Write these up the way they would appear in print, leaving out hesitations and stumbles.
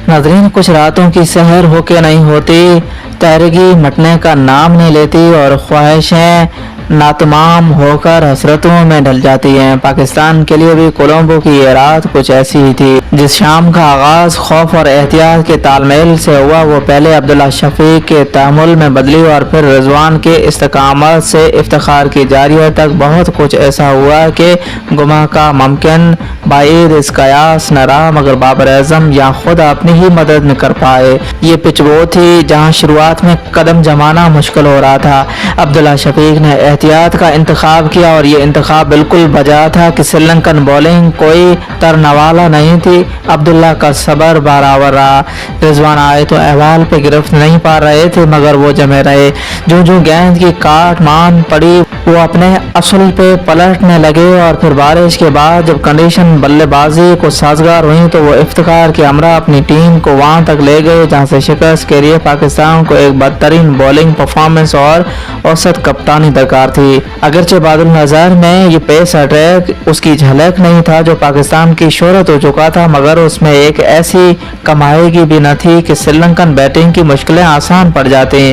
नाज़रीन, कुछ रातों की सहर होके नहीं होती, तैरगी मटने का नाम नहीं लेती और ख्वाहिशें नातमाम होकर हसरतों में ढल जाती हैं। पाकिस्तान के लिए भी कोलंबो की ये रात कुछ ऐसी ही थी। जिस शाम का आगाज़ खौफ और एहतियात के तालमेल से हुआ, वो पहले अब्दुल्ला शफीक के तहम्मुल में बदली और फिर रिजवान के इस्तकामत से इफ्तिखार की जारियत तक बहुत कुछ ऐसा हुआ कि गुमा का मुमकिन बाईद इस कयास न रहा, मगर बाबर आज़म या खुद अपनी ही मदद न कर पाए। ये पिच वो थी जहाँ शुरुआत में कदम जमाना मुश्किल हो रहा था। अब्दुल्ला शफीक ने एहतियात का इंतखाब किया और ये इंतखाब बिल्कुल बजा था कि श्रीलंकन बॉलिंग कोई तरनवाला नहीं थी। अब्दुल्ला का सबर बराबर रहा। रिजवान आए तो अहवाल पे गिरफ्त नहीं पा रहे थे, मगर वो जमे रहे। जो जो गेंद की काट मान पड़ी, वो अपने असल पे पलटने लगे और फिर बारिश के बाद जब कंडीशन बल्लेबाजी को साजगार हुई तो वो इफ्तिखार की हमरा अपनी टीम को वहां तक ले गए जहां से शिकस्त के लिए पाकिस्तान को एक बदतरीन बॉलिंग परफॉर्मेंस और औसत कप्तानी दरकार थी। अगरचे बादल नजर में ये पेस अटैक उसकी झलक नहीं था जो पाकिस्तान की शोहरत हो चुका था, मगर उसमें एक ऐसी कमाएगी भी न थी कि श्रीलंकन बैटिंग की मुश्किलें आसान पड़ जाती।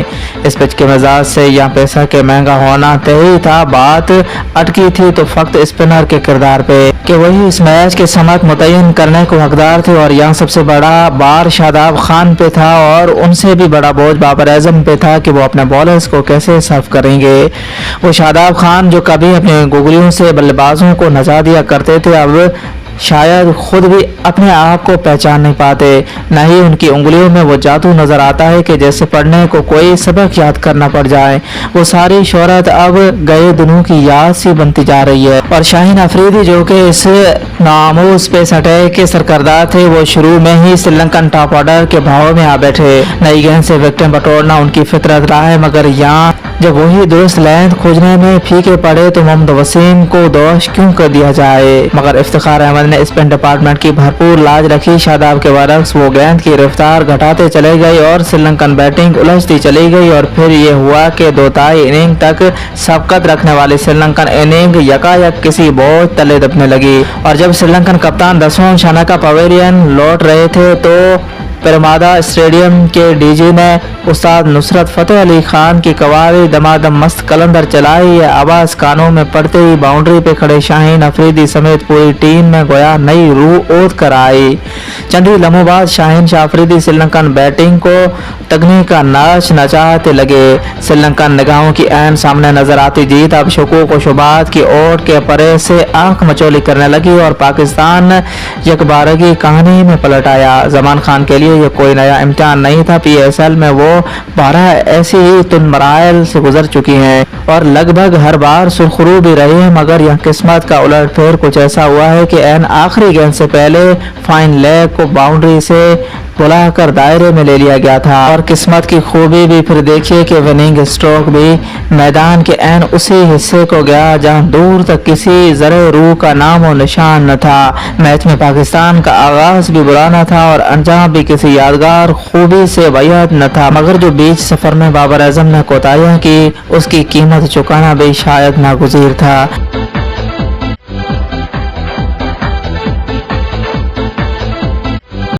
इस पिच के मिजाज से यहाँ पैसा के महंगा होना तय था। बात अटकी थी तो फक्त स्पिनर के किरदार पे कि वही इस मैच के समत मुतय्यन करने को हकदार थे और यहाँ सबसे बड़ा बार शादाब खान पे था और उनसे भी बड़ा बोझ बाबर आजम पे था कि वो अपने बॉलर्स को कैसे सर्व करेंगे। वो शादाब खान जो कभी अपने गुगलियों से बल्लेबाजों को नचा दिया करते थे, अब शायद खुद भी अपने आप को पहचान नहीं पाते। न ही उनकी उंगलियों में वो जादू नजर आता है कि जैसे पढ़ने को कोई सबक याद करना पड़ जाए। वो सारी शोहरत अब गए दिनों की याद सी बनती जा रही है। और शाहीन अफरीदी जो कि इस नामूस पेस अटैक के सरकर्दा थे, वो शुरू में ही श्रीलंकन टॉप ऑर्डर के भाव में आ बैठे। नई गेंद से विकेट बटोरना उनकी फितरत रहा है, मगर यहाँ जब वही दुरुस्त लेंथ खोजने में फीके पड़े तो मोहम्मद वसीम को दोष क्यों कर दिया जाए। मगर इफ्तिखार अहमद ने स्पिन डिपार्टमेंट की भरपूर लाज रखी। शादाब के बरक्स वो गेंद की रफ्तार घटाते चले गए और श्रीलंकन बैटिंग उलझती चली गई और फिर ये हुआ कि दोताई इनिंग तक सबकत रखने वाली श्रीलंकन इनिंग यकायक किसी बोझ तले दबने लगी। और जब श्रीलंकन कप्तान दसवां शानका पवेलियन लौट रहे थे तो परमादा स्टेडियम के डीजी ने उस्ताद नुसरत फतेह अली खान की कवाली दमादम मस्त कलंदर चलाई। ये आवाज़ कानों में पड़ते ही बाउंड्री पे खड़े शाहीन अफरीदी समेत पूरी टीम में गोया नई रूह ओत कर आई। चंद ही लम्हों बाद शाहीन शाह अफरीदी श्रीलंकन बैटिंग को तगनी का नाच नचाते लगे। श्रीलंकन निगाहों की ऐन सामने नजर आती जीत अब शकूक व शुबात की ओट के परे से आंख मचोली करने लगी और पाकिस्तान यकबारगी कहानी में पलट आया। जमान खान के लिए ये कोई नया इम्तिहान नहीं था। PSL में वो 12 ऐसी ही तुन मराइल से गुजर चुकी हैं और लगभग हर बार सुरखरू भी रही है, मगर यह किस्मत का उलटफेर कुछ ऐसा हुआ है कि एन आखिरी गेंद से पहले फाइन लेग को बाउंड्री से बुलाकर दायरे में ले लिया गया था। और किस्मत की खूबी भी फिर देखिए कि विनिंग स्ट्रोक भी मैदान के एन उसी हिस्से को गया जहां दूर तक किसी जरे रूह का नाम और निशान न था। मैच में पाकिस्तान का आगाज भी बुरा न था और अंजाम भी किसी यादगार खूबी से बैयत न था, मगर जो बीच सफर में बाबर आजम ने कोताहियां की उसकी कीमत चुकाना भी शायद नागुज़ीर था।